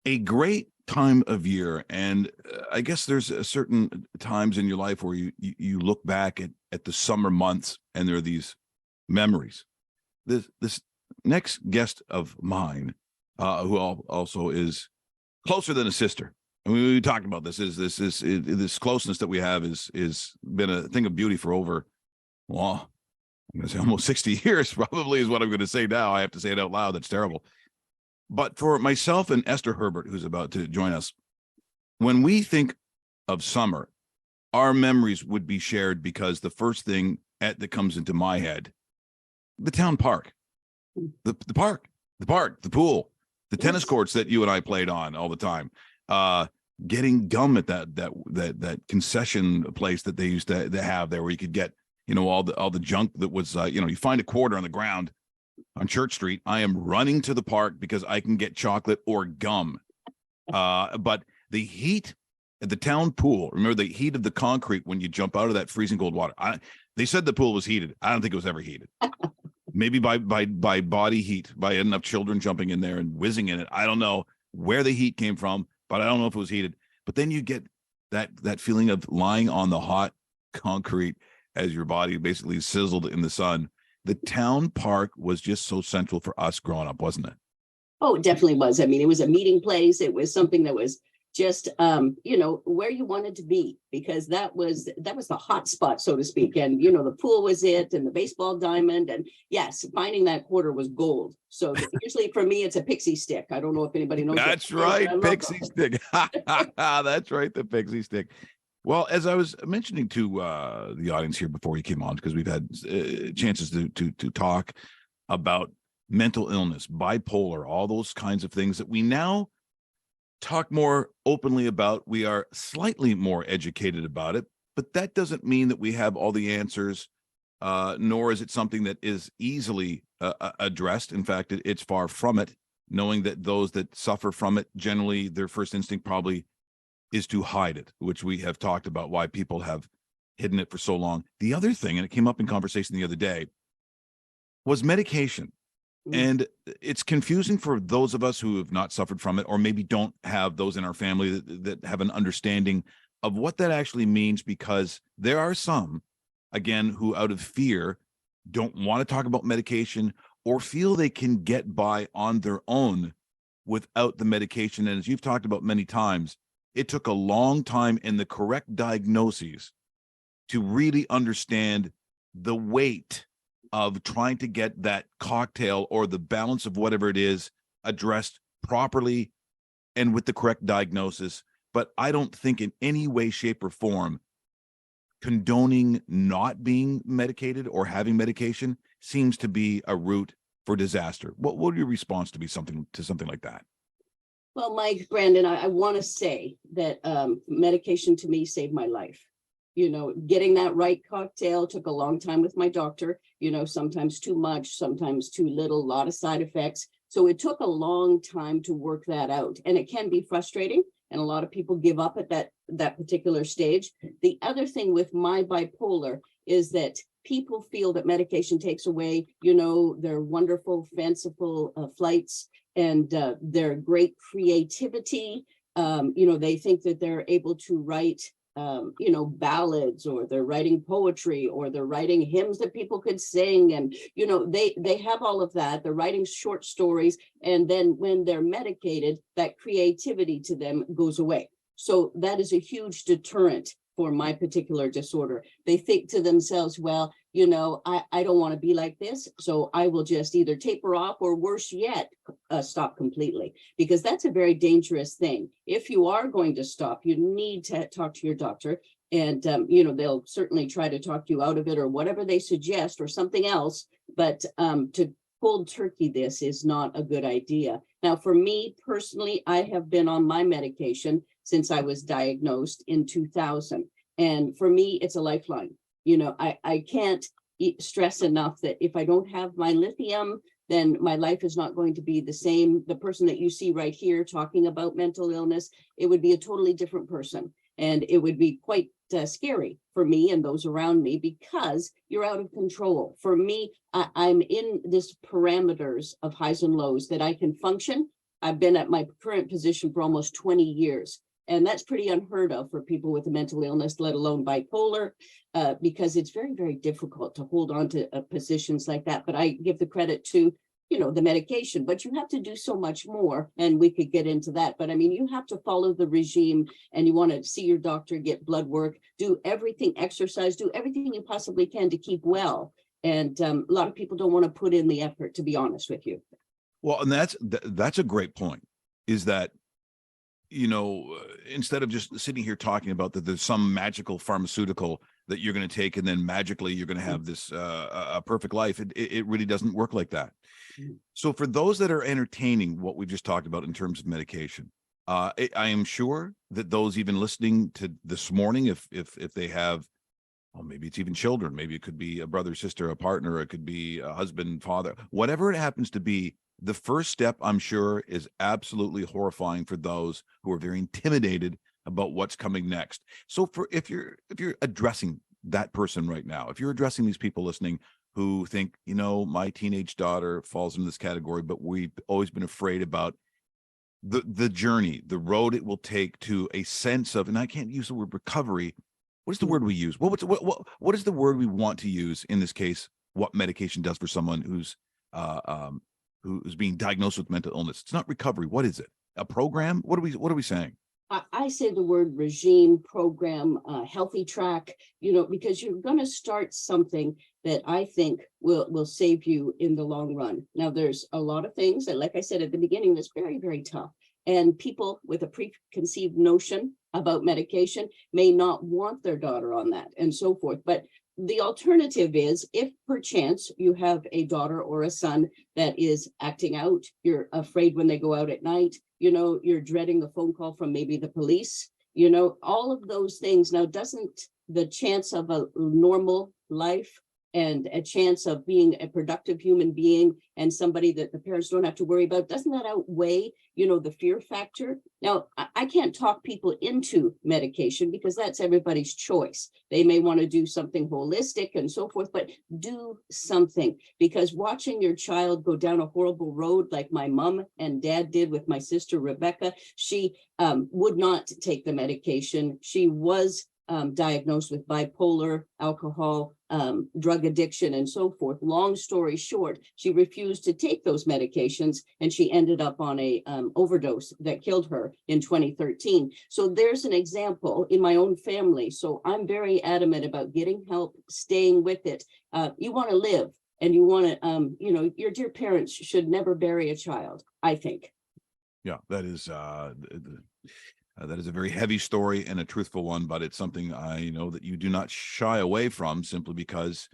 a great time of year, and I guess there's a certain times in your life where you look back at the summer months, and there are these memories. This next guest of mine, who also is closer than a sister. I mean, we talked about this closeness that we have is been a thing of beauty for over, well, I'm going to say almost 60 years, probably is what I'm going to say now. I have to say it out loud. That's terrible. But for myself and Esther Herbert, who's about to join us, when we think of summer, our memories would be shared because the first thing that comes into my head, the town park, the pool, the tennis courts that you and I played on all the time, getting gum at that concession place that they used to have there, where you could get, all the junk that was, you find a quarter on the ground on Church Street. I am running to the park because I can get chocolate or gum. But the heat at the town pool, remember the heat of the concrete when you jump out of that freezing cold water. They said the pool was heated. I don't think it was ever heated. Maybe by body heat, by enough children jumping in there and whizzing in it. I don't know where the heat came from, but I don't know if it was heated. But then you get that feeling of lying on the hot concrete as your body basically sizzled in the sun. The town park was just so central for us growing up, wasn't it? Oh, it definitely was. I mean, it was a meeting place. It was something that was just, where you wanted to be, because that was the hot spot, so to speak. And, the pool was it, and the baseball diamond. And yes, finding that quarter was gold. So usually for me, it's a pixie stick. I don't know if anybody knows. That's right. Pixie stick. That's right. The pixie stick. Well, as I was mentioning to the audience here before you came on, because we've had chances to talk about mental illness, bipolar, all those kinds of things that we now talk more openly about. We are slightly more educated about it, but that doesn't mean that we have all the answers, nor is it something that is easily addressed. In fact, it's far from it, knowing that those that suffer from it, generally their first instinct probably is to hide it, which we have talked about why people have hidden it for so long. The other thing, and it came up in conversation the other day, was medication. And it's confusing for those of us who have not suffered from it, or maybe don't have those in our family that have an understanding of what that actually means, because there are some, again, who out of fear don't want to talk about medication or feel they can get by on their own without the medication. And as you've talked about many times, it took a long time in the correct diagnoses to really understand the weight of trying to get that cocktail or the balance of whatever it is addressed properly and with the correct diagnosis. But I don't think in any way, shape, or form condoning not being medicated or having medication seems to be a route for disaster. What would your response to be something like that? Well, Mike, Brandon, I want to say that medication to me saved my life. Getting that right cocktail took a long time with my doctor, sometimes too much, sometimes too little, a lot of side effects. So it took a long time to work that out. And it can be frustrating. And a lot of people give up at that particular stage. The other thing with my bipolar is that people feel that medication takes away, their wonderful, fanciful flights and their great creativity. They think that they're able to write ballads, or they're writing poetry, or they're writing hymns that people could sing. And, they have all of that. They're writing short stories. And then when they're medicated, that creativity to them goes away. So that is a huge deterrent for my particular disorder. They think to themselves, well, I don't want to be like this, so I will just either taper off, or worse yet, stop completely, because that's a very dangerous thing. If you are going to stop, you need to talk to your doctor, and they'll certainly try to talk you out of it, or whatever they suggest, or something else. But to cold turkey this is not a good idea. Now, for me personally, I have been on my medication since I was diagnosed in 2000. And for me, it's a lifeline. I can't stress enough that if I don't have my lithium, then my life is not going to be the same. The person that you see right here talking about mental illness, it would be a totally different person. And it would be quite scary for me and those around me, because you're out of control. For me, I'm in this parameters of highs and lows that I can function, I've been at my current position for almost 20 years. And that's pretty unheard of for people with a mental illness, let alone bipolar, because it's very, very difficult to hold on to positions like that. But I give the credit to, the medication, but you have to do so much more. And we could get into that. But I mean, you have to follow the regime, and you want to see your doctor, get blood work, do everything, exercise, do everything you possibly can to keep well. And a lot of people don't want to put in the effort, to be honest with you. Well, and that's a great point, is that, instead of just sitting here talking about that there's some magical pharmaceutical that you're going to take and then magically you're going to have this a perfect life, it really doesn't work like that. So for those that are entertaining what we've just talked about in terms of medication, I am sure that those even listening to this morning, if they have, well, maybe it's even children, maybe it could be a brother, sister, a partner, it could be a husband, father, whatever it happens to be, the first step, I'm sure, is absolutely horrifying for those who are very intimidated about what's coming next. So if you're addressing that person right now, if you're addressing these people listening who think, my teenage daughter falls into this category, but we've always been afraid about the journey, the road it will take to a sense of, and I can't use the word recovery. What is the word we use? What is the word we want to use in this case? What medication does for someone who's being diagnosed with mental illness? It's not recovery. What is it? A program? What are we saying? I say the word regime, program, healthy track, because you're going to start something that I think will save you in the long run. Now, there's a lot of things that, like I said at the beginning, that's very, very tough. And people with a preconceived notion about medication may not want their daughter on that and so forth. But the alternative is, if perchance you have a daughter or a son that is acting out, you're afraid when they go out at night, you're dreading the phone call from maybe the police, all of those things. Now, doesn't the chance of a normal life and a chance of being a productive human being and somebody that the parents don't have to worry about, doesn't that outweigh, the fear factor? Now, I can't talk people into medication because that's everybody's choice. They may want to do something holistic and so forth, but do something, because watching your child go down a horrible road like my mom and dad did with my sister, Rebecca, she would not take the medication. She was diagnosed with bipolar, alcohol, drug addiction, and so forth. Long story short, she refused to take those medications, and she ended up on a overdose that killed her in 2013. So there's an example in my own family. So I'm very adamant about getting help, staying with it. You want to live, and you want to, your dear parents should never bury a child, I think. Yeah, that is a very heavy story and a truthful one, but it's something I know that you do not shy away from, simply because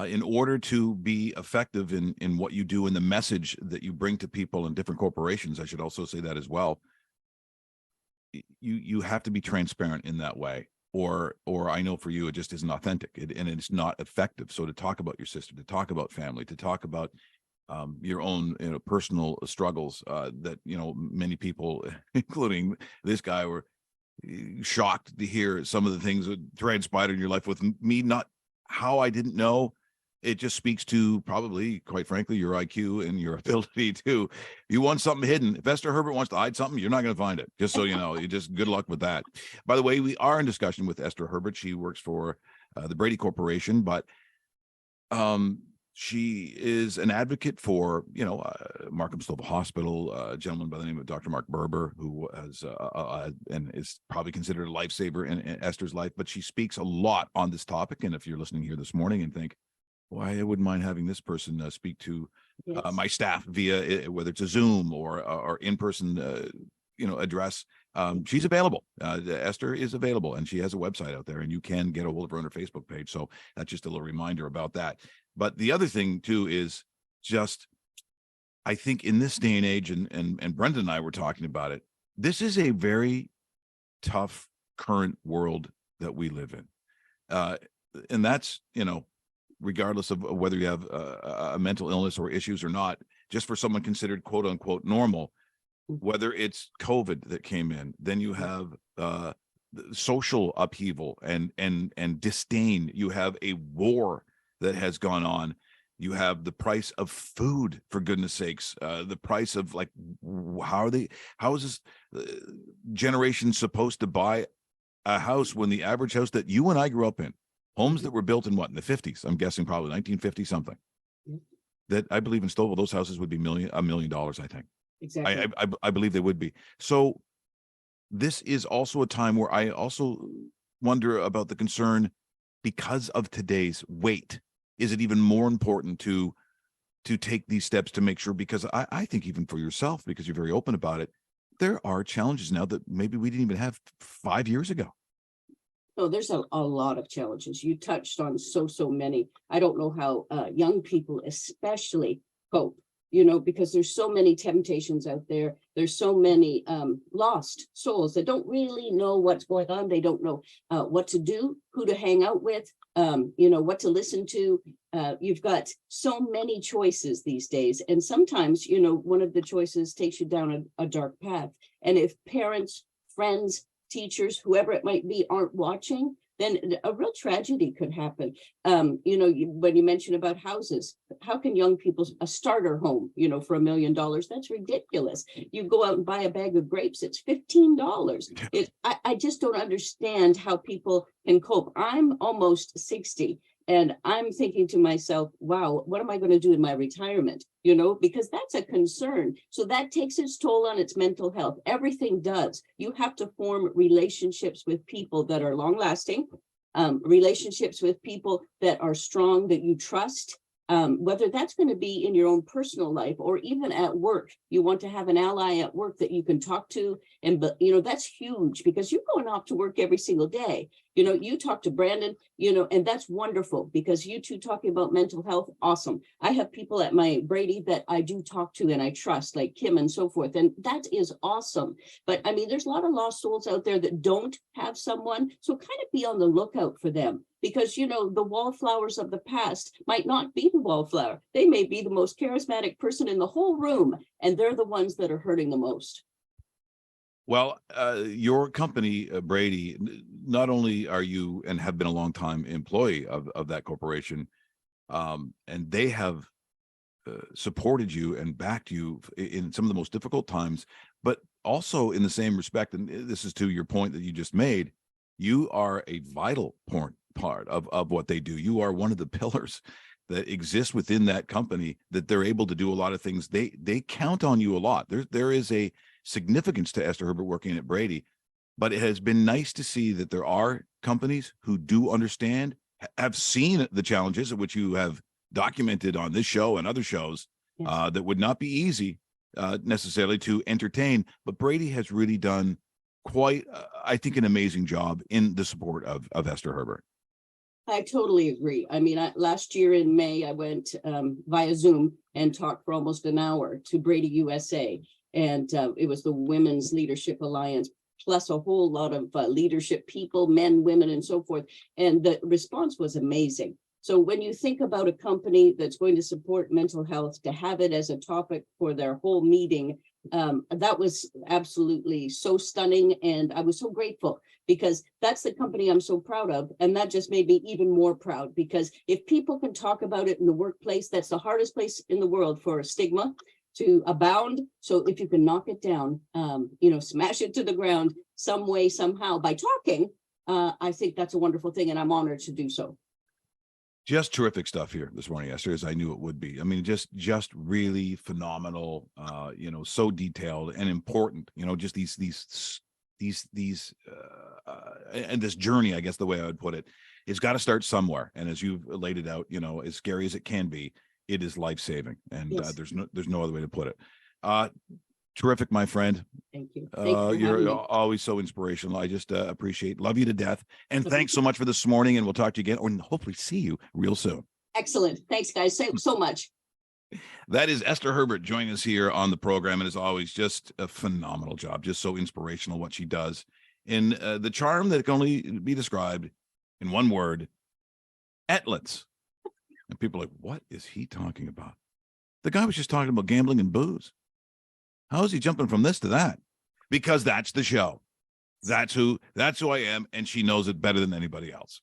in order to be effective in what you do and the message that you bring to people and different corporations, I should also say that as well, you have to be transparent in that way, or I know for you, it just isn't authentic, and it's not effective. So to talk about your sister, to talk about family, to talk about your own personal struggles that many people, including this guy, were shocked to hear some of the things that transpired in your life with me, not how I didn't know. It just speaks to, probably, quite frankly, your IQ and your ability to, you want something hidden. If Esther Herbert wants to hide something, you're not going to find it, just so you know. You just, good luck with that. By the way, we are in discussion with Esther Herbert. She works for the Brady Corporation, but she is an advocate for, Markham Stouffville Hospital, a gentleman by the name of Dr. Mark Berber, who has and is probably considered a lifesaver in Esther's life. But she speaks a lot on this topic. And if you're listening here this morning and think, why, I wouldn't mind having this person speak to my staff via, whether it's a Zoom or in-person, address, she's available. Esther is available, and she has a website out there, and you can get a hold of her on her Facebook page. So that's just a little reminder about that. But the other thing too is just, I think in this day and age, and Brendan and I were talking about it, this is a very tough current world that we live in. And that's, regardless of whether you have a mental illness or issues or not, just for someone considered quote unquote normal, whether it's COVID that came in, then you have social upheaval and disdain. You have a war that has gone on. You have the price of food, for goodness sakes, the price of like, how is this generation supposed to buy a house when the average house that you and I grew up in, homes that were built in what, in the 50s, I'm guessing probably 1950 something, that I believe in Stouffville, those houses would be $1 million, I think. Exactly. I believe they would be. So this is also a time where I also wonder about the concern because of today's weight. Is it even more important to take these steps to make sure, because I think even for yourself, because you're very open about it, there are challenges now that maybe we didn't even have 5 years ago. No, there's a lot of challenges. You touched on so many. I don't know how young people especially cope, because there's so many temptations out there. There's so many lost souls that don't really know what's going on. They don't know what to do, who to hang out with, what to listen to. You've got so many choices these days. And sometimes, one of the choices takes you down a dark path. And if parents, friends, teachers, whoever it might be, aren't watching, then a real tragedy could happen. When you mention about houses, how can young people, a starter home, for $1 million, that's ridiculous. You go out and buy a bag of grapes, it's $15. I just don't understand how people can cope. I'm almost 60. And I'm thinking to myself, wow, what am I going to do in my retirement? Because that's a concern. So that takes its toll on its mental health. Everything does. You have to form relationships with people that are long lasting, relationships with people that are strong, that you trust. Whether that's going to be in your own personal life or even at work, you want to have an ally at work that you can talk to. And, that's huge because you're going off to work every single day. You talk to Brandon, and that's wonderful because you two talking about mental health, awesome. I have people at my Brady that I do talk to and I trust, like Kim and so forth. And that is awesome. But I mean, there's a lot of lost souls out there that don't have someone. So kind of be on the lookout for them. Because, the wallflowers of the past might not be the wallflower. They may be the most charismatic person in the whole room, and they're the ones that are hurting the most. Well, your company, Brady, not only are you and have been a long time employee of that corporation, and they have supported you and backed you in some of the most difficult times, but also in the same respect, and this is to your point that you just made, you are a vital part of what they do. You are one of the pillars that exists within that company, that they're able to do a lot of things. They count on you a lot. There is a significance to Esther Herbert working at Brady, but it has been nice to see that there are companies who do understand, have seen the challenges which you have documented on this show and other shows. Yes. That would not be easy necessarily to entertain, but Brady has really done quite, I think, an amazing job in the support of Esther Herbert. I totally agree. I mean, last year in May, I went via Zoom and talked for almost an hour to Brady USA. And it was the Women's Leadership Alliance, plus a whole lot of leadership people, men, women, and so forth. And the response was amazing. So when you think about a company that's going to support mental health, to have it as a topic for their whole meeting, that was absolutely so stunning. And I was so grateful because that's the company I'm so proud of. And that just made me even more proud because if people can talk about it in the workplace, that's the hardest place in the world for stigma to abound. So if you can knock it down, smash it to the ground some way, somehow by talking, I think that's a wonderful thing. And I'm honored to do so. Just terrific stuff here this morning, Esther, as I knew it would be. I mean, just really phenomenal, so detailed and important, just these and this journey, I guess the way I would put it, is got to start somewhere. And as you've laid it out, as scary as it can be, it is life-saving. And yes. There's no other way to put it. Terrific, my friend. Thank you. You're always so inspirational. I just love you to death. And thanks so much for this morning. And we'll talk to you again, or hopefully see you real soon. Excellent. Thanks, guys. So much. That is Esther Herbert joining us here on the program. And as always, just a phenomenal job. Just so inspirational what she does. In the charm that can only be described in one word, excellence. And people are like, what is he talking about? The guy was just talking about gambling and booze. How is he jumping from this to that? Because that's the show. That's who I am. And she knows it better than anybody else.